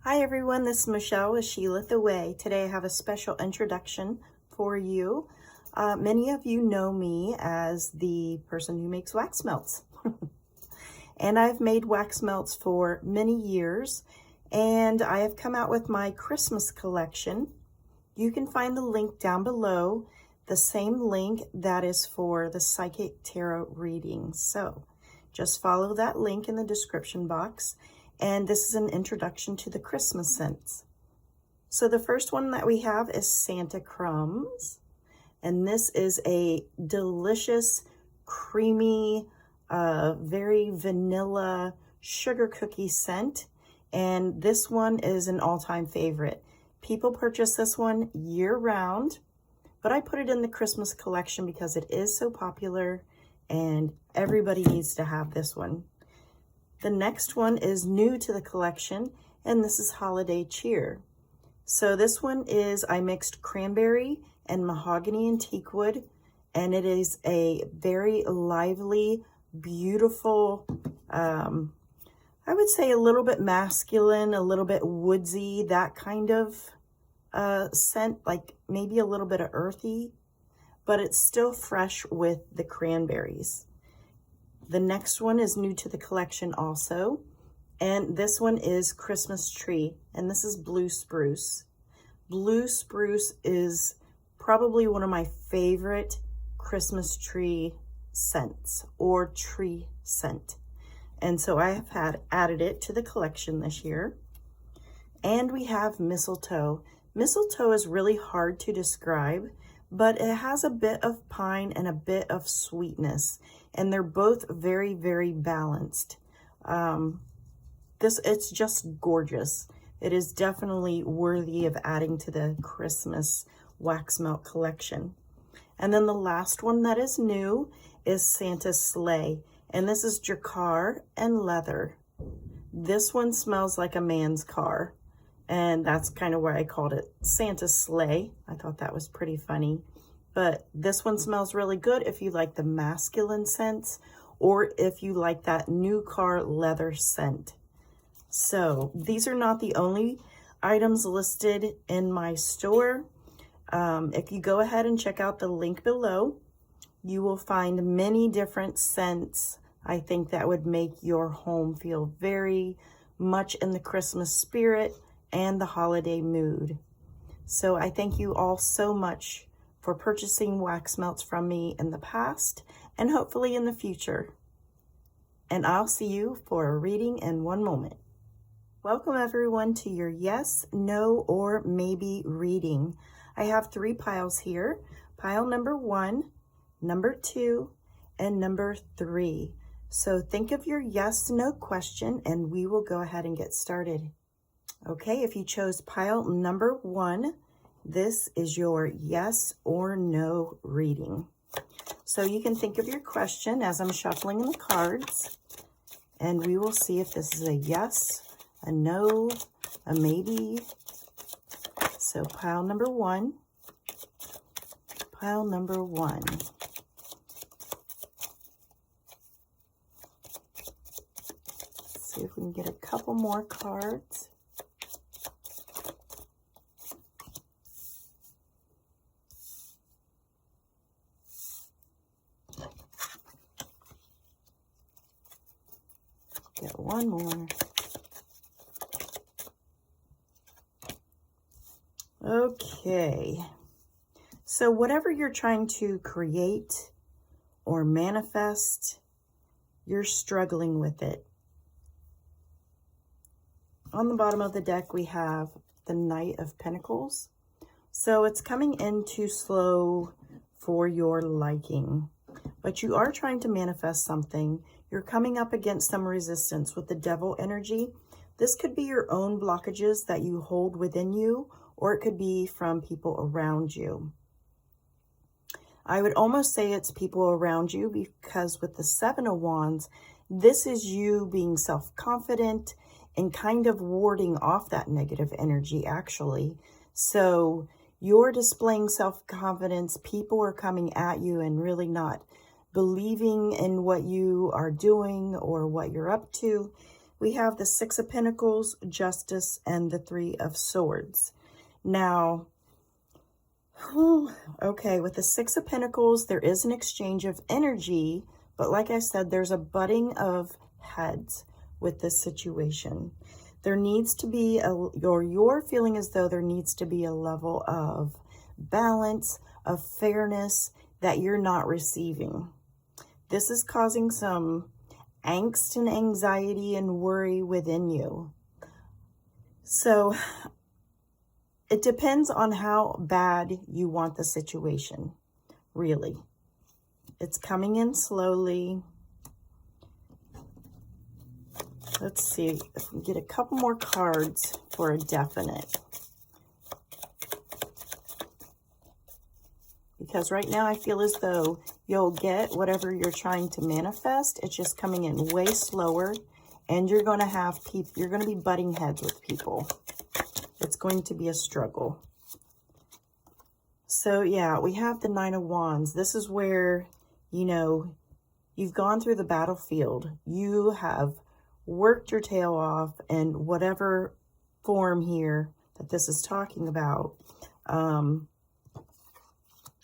Hi everyone, this is Michelle with Sheila the Way. Today I have a special introduction for you. Many of you know me as the person who makes wax melts. And I've made wax melts for many years, and I have come out with my Christmas collection. You can find the link down below, the same link that is for the Psychic Tarot reading. So just follow that link in the description box. And this is an introduction to the Christmas scents. So the first one that we have is Santa Crumbs. And this is a delicious, creamy, very vanilla sugar cookie scent. And this one is an all-time favorite. People purchase this one year-round, but I put it in the Christmas collection because it is so popular and everybody needs to have this one. The next one is new to the collection, and this is Holiday Cheer. So this one is, I mixed cranberry and mahogany and teakwood, and it is a very lively, beautiful, I would say a little bit masculine, a little bit woodsy, that kind of scent, like maybe a little bit of earthy, but it's still fresh with the cranberries. The next one is new to the collection also, and this one is Christmas Tree, and this is Blue Spruce. Blue Spruce is probably one of my favorite Christmas tree scents or tree scent. And so I have added it to the collection this year. And we have Mistletoe. Mistletoe is really hard to describe, but it has a bit of pine and a bit of sweetness, and they're both very, very balanced. It's just gorgeous. It is definitely worthy of adding to the Christmas wax melt collection. And then the last one that is new is Santa's Sleigh, and this is Drakkar and leather. This one smells like a man's car, and that's kind of why I called it Santa's Sleigh. I thought that was pretty funny. But this one smells really good if you like the masculine scents or if you like that new car leather scent. So these are not the only items listed in my store. If you go ahead and check out the link below, you will find many different scents, I think, that would make your home feel very much in the Christmas spirit and the holiday mood. So I thank you all so much for purchasing wax melts from me in the past and hopefully in the future. And I'll see you for a reading in one moment. Welcome everyone to your yes, no, or maybe reading. I have 3 piles here. Pile number 1, number 2, and number 3. So think of your yes, no question and we will go ahead and get started. Okay, if you chose pile number 1, this is your yes or no reading. So you can think of your question as I'm shuffling the cards, and we will see if this is a yes, a no, a maybe. So pile number 1, pile number 1. Let's see if we can get a couple more cards. Get one more. Okay. So whatever you're trying to create or manifest, you're struggling with it. On the bottom of the deck, we have the Knight of Pentacles. So it's coming in too slow for your liking, but you are trying to manifest something. You're coming up against some resistance with the Devil energy. This could be your own blockages that you hold within you, or it could be from people around you. I would almost say it's people around you because with the 7 of Wands, this is you being self-confident and kind of warding off that negative energy actually. So you're displaying self-confidence. People are coming at you and really not believing in what you are doing or what you're up to. we have the Six of Pentacles, Justice, and the Three of Swords. Now, okay, with the Six of Pentacles, there is an exchange of energy, but like I said, there's a butting of heads with this situation. There needs to be or you're feeling as though there needs to be a level of balance, of fairness that you're not receiving. This is causing some angst and anxiety and worry within you. So it depends on how bad you want the situation, really. It's coming in slowly. Let's see if we can get a couple more cards for a definite. Because right now I feel as though you'll get whatever you're trying to manifest. It's just coming in way slower, and you're going to have people, you're going to be butting heads with people. It's going to be a struggle. So yeah, we have the Nine of Wands. This is where, you know, you've gone through the battlefield. You have worked your tail off in whatever form here that this is talking about.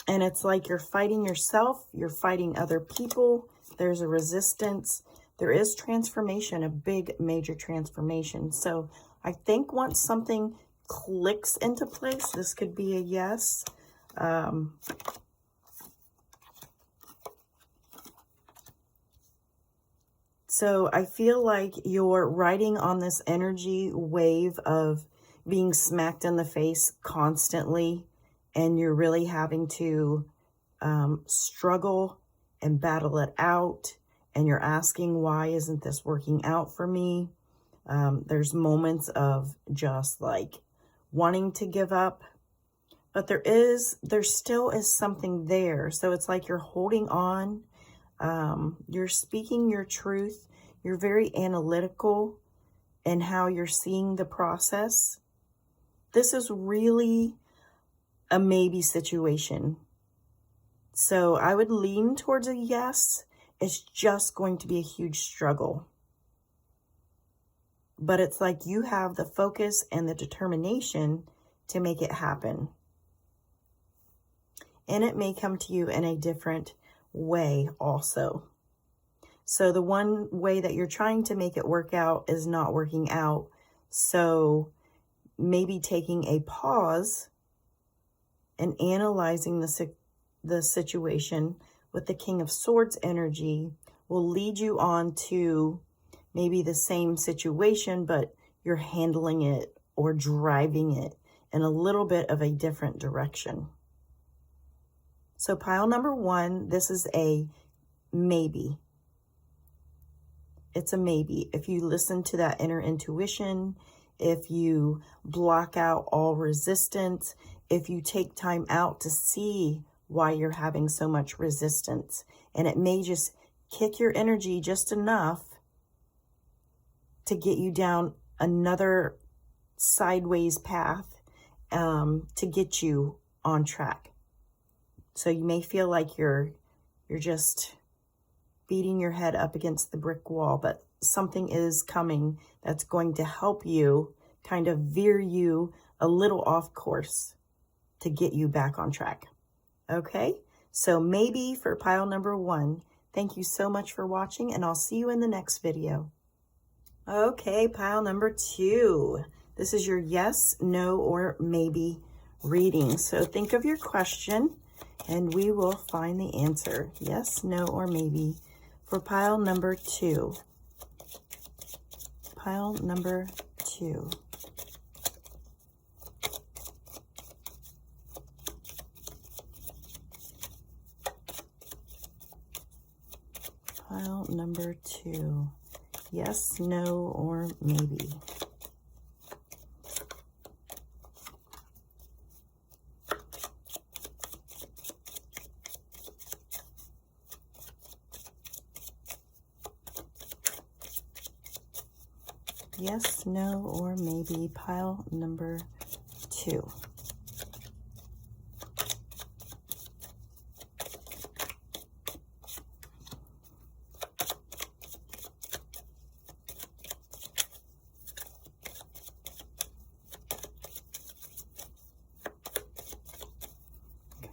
And it's like you're fighting yourself, you're fighting other people, there's a resistance, there is transformation, a big major transformation. So I think once something clicks into place, this could be a yes. So I feel like you're riding on this energy wave of being smacked in the face constantly, and you're really having to struggle and battle it out, and you're asking, why isn't this working out for me? There's moments of just like wanting to give up, but there still is something there. So it's like you're holding on. You're speaking your truth. You're very analytical in how you're seeing the process. This is really a maybe situation. So I would lean towards a yes. It's just going to be a huge struggle. But it's like you have the focus and the determination to make it happen. And it may come to you in a different way also. So the one way that you're trying to make it work out is not working out. So maybe taking a pause and analyzing the situation with the King of Swords energy will lead you on to maybe the same situation, but you're handling it or driving it in a little bit of a different direction. So pile number one, this is a maybe. It's a maybe. If you listen to that inner intuition, if you block out all resistance, if you take time out to see why you're having so much resistance, and it may just kick your energy just enough to get you down another sideways path to get you on track. So you may feel like you're just beating your head up against the brick wall, but something is coming that's going to help you kind of veer you a little off course to get you back on track. Okay, so maybe for pile number one. Thank you so much for watching, and I'll see you in the next video. Okay, pile number two. This is your yes, no, or maybe reading. So think of your question, and we will find the answer. Yes, no, or maybe for pile number two. Pile number two. Pile number two. Yes, no, or maybe. Yes, no, or maybe. Pile number two.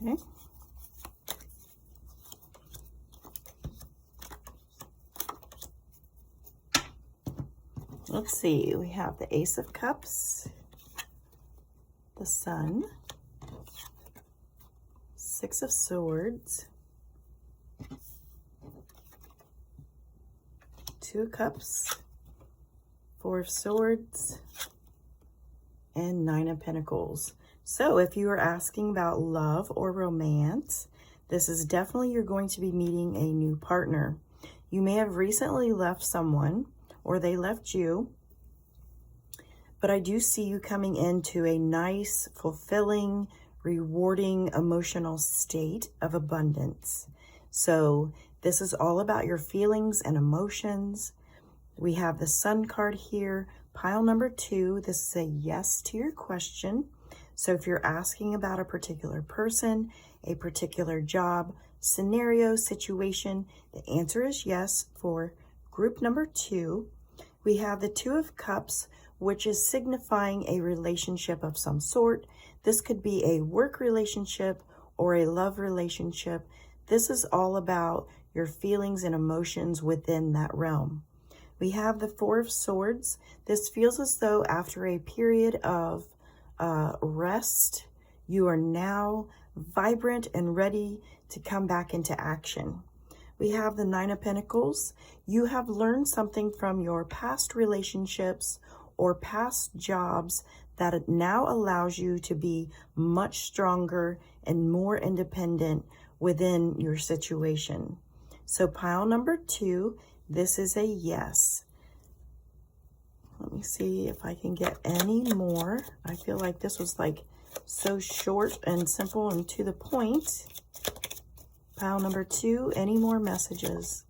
Okay. Let's see, we have the Ace of Cups, the Sun, Six of Swords, Two of Cups, Four of Swords, and Nine of Pentacles. So if you are asking about love or romance, this is definitely you're going to be meeting a new partner. You may have recently left someone or they left you, but I do see you coming into a nice, fulfilling, rewarding emotional state of abundance. So this is all about your feelings and emotions. We have the Sun card here. Pile number 2, this is a yes to your question. So if you're asking about a particular person, a particular job, scenario, situation, the answer is yes for group number 2. We have the Two of Cups, which is signifying a relationship of some sort. This could be a work relationship or a love relationship. This is all about your feelings and emotions within that realm. We have the Four of Swords. This feels as though after a period of rest, you are now vibrant and ready to come back into action. We have the Nine of Pentacles. You have learned something from your past relationships or past jobs that it now allows you to be much stronger and more independent within your situation. So pile number 2, this is a yes. Let me see if I can get any more. I feel like this was like so short and simple and to the point. Pile number 2, any more messages?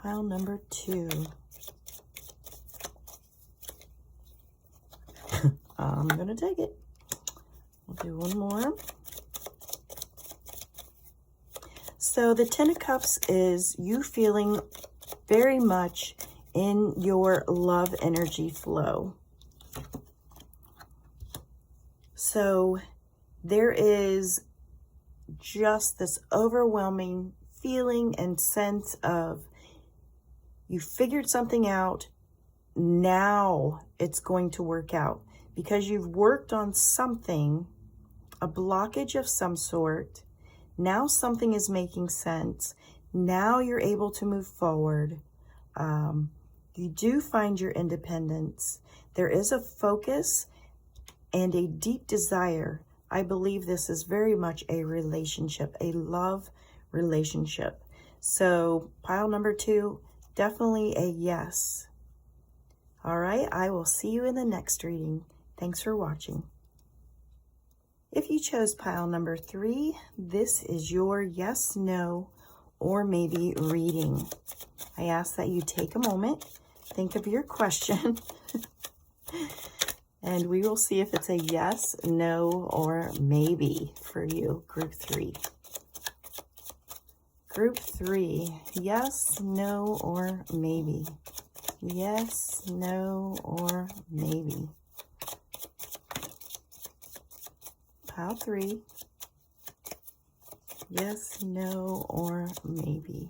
Pile number 2. I'm gonna take it. We'll do one more. So the Ten of Cups is you feeling very much in your love energy flow. So there is just this overwhelming feeling and sense of you figured something out, now it's going to work out. Because you've worked on something, a blockage of some sort, now something is making sense. Now you're able to move forward. You do find your independence. There is a focus and a deep desire. I believe this is very much a relationship, a love relationship. So pile number 2, definitely a yes. All right, I will see you in the next reading. Thanks for watching. If you chose pile number 3, this is your yes, no, or maybe reading. I ask that you take a moment, think of your question, and we will see if it's a yes, no, or maybe for you, group 3. Group 3, yes, no, or maybe. Yes, no, or maybe. Pile 3, yes, no, or maybe.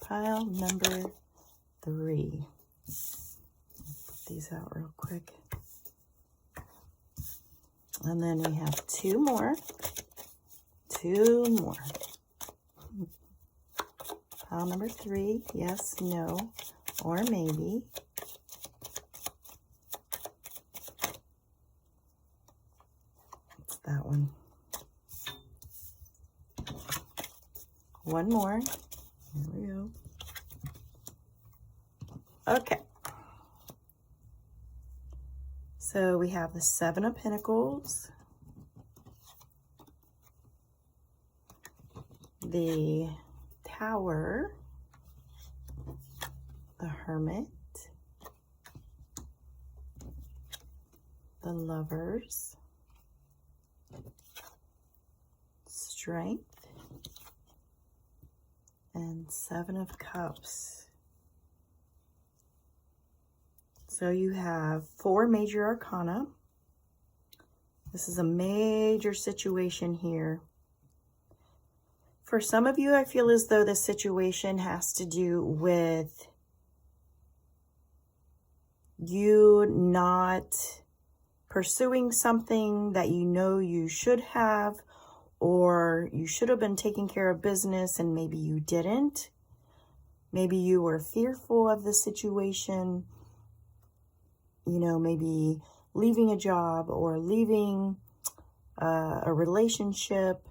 Pile number 3. Put these out real quick. And then we have 2 more. 2 more. Pile number 3, yes, no, or maybe. It's that one. 1 more. Here we go. Okay. So we have the 7 of Pentacles, the Tower, the Hermit, the Lovers, Strength, and Seven of Cups. So you have 4 major arcana. This is a major situation here. For some of you, I feel as though this situation has to do with you not pursuing something that you know you should have, or you should have been taking care of business and maybe you didn't. Maybe you were fearful of the situation, you know, maybe leaving a job or leaving a relationship.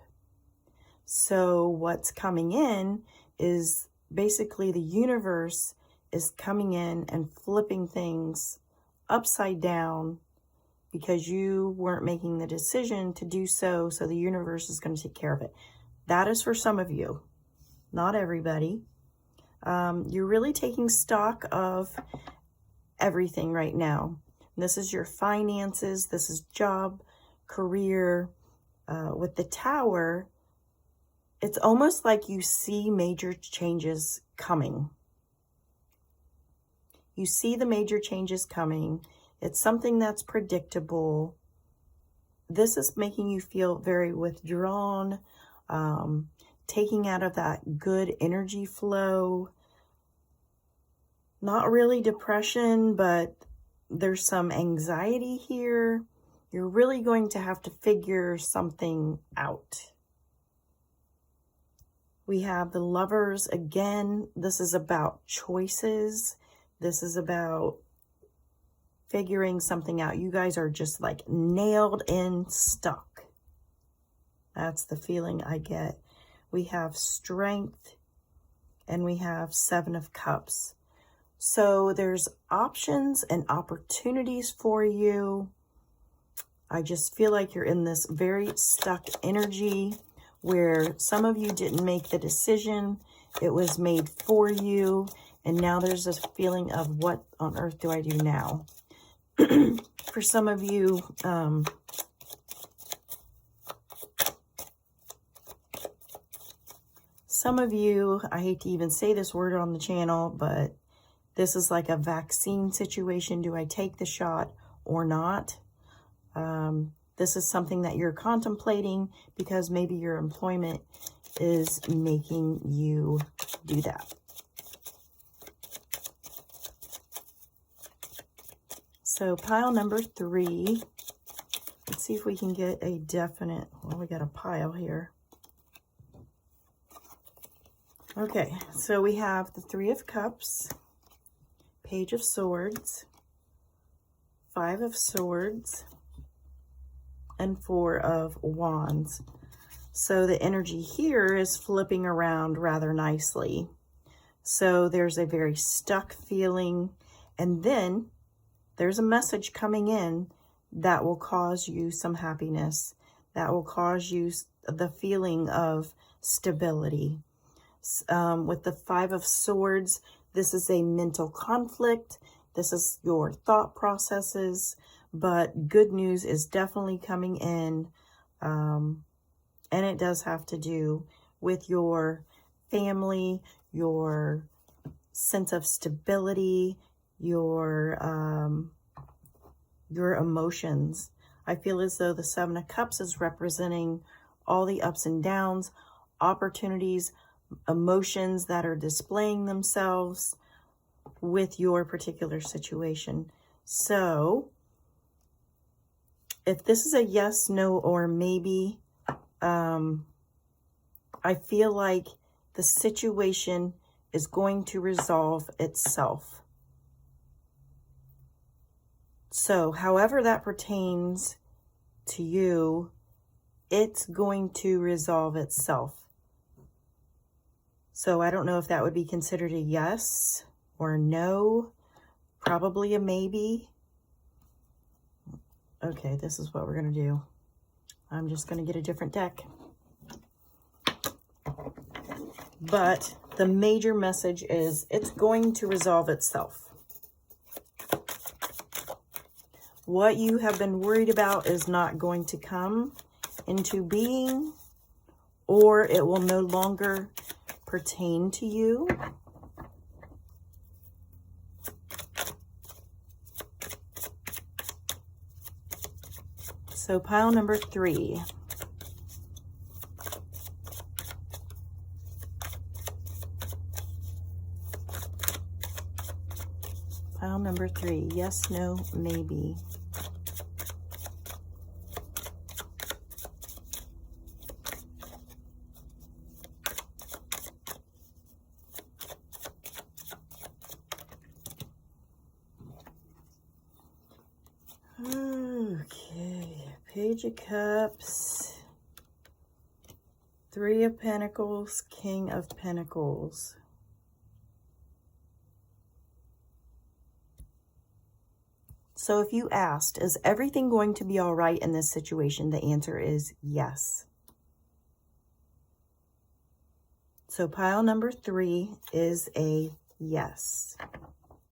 So what's coming in is basically the universe is coming in and flipping things upside down because you weren't making the decision to do so. So the universe is going to take care of it. That is for some of you, not everybody. You're really taking stock of everything right now. This is your finances. This is job, career. With the Tower, it's almost like you see major changes coming. You see the major changes coming. It's something that's predictable. This is making you feel very withdrawn, taking out of that good energy flow. Not really depression, but there's some anxiety here. You're really going to have to figure something out. We have the Lovers again. This is about choices. This is about figuring something out. You guys are just like nailed in, stuck. That's the feeling I get. We have Strength and we have Seven of Cups. So there's options and opportunities for you. I just feel like you're in this very stuck energy where some of you didn't make the decision. It was made for you. And now there's this feeling of what on earth do I do now? For some of you, I hate to even say this word on the channel, but this is like a vaccine situation. Do I take the shot or not? This is something that you're contemplating because maybe your employment is making you do that. So pile number 3, let's see if we can get a definite, well, we got a pile here. Okay, so we have the 3 of Cups, Page of Swords, 5 of Swords, and 4 of Wands. So the energy here is flipping around rather nicely. So there's a very stuck feeling, and then there's a message coming in that will cause you some happiness, that will cause you the feeling of stability. With the 5 of Swords, this is a mental conflict. This is your thought processes, but good news is definitely coming in. And it does have to do with your family, your sense of stability, your emotions. I feel as though the 7 of Cups is representing all the ups and downs, opportunities, emotions that are displaying themselves with your particular situation. So if this is a yes, no, or maybe, I feel like the situation is going to resolve itself. So however that pertains to you, it's going to resolve itself. So I don't know if that would be considered a yes or a no, probably a maybe. Okay, this is what we're going to do. I'm just going to get a different deck. But the major message is it's going to resolve itself. What you have been worried about is not going to come into being, or it will no longer pertain to you. So pile number 3. Pile number 3. Yes, no, maybe. Okay, Page of Cups, 3 of Pentacles, King of Pentacles. So if you asked, is everything going to be all right in this situation? The answer is yes. So pile number 3 is a yes.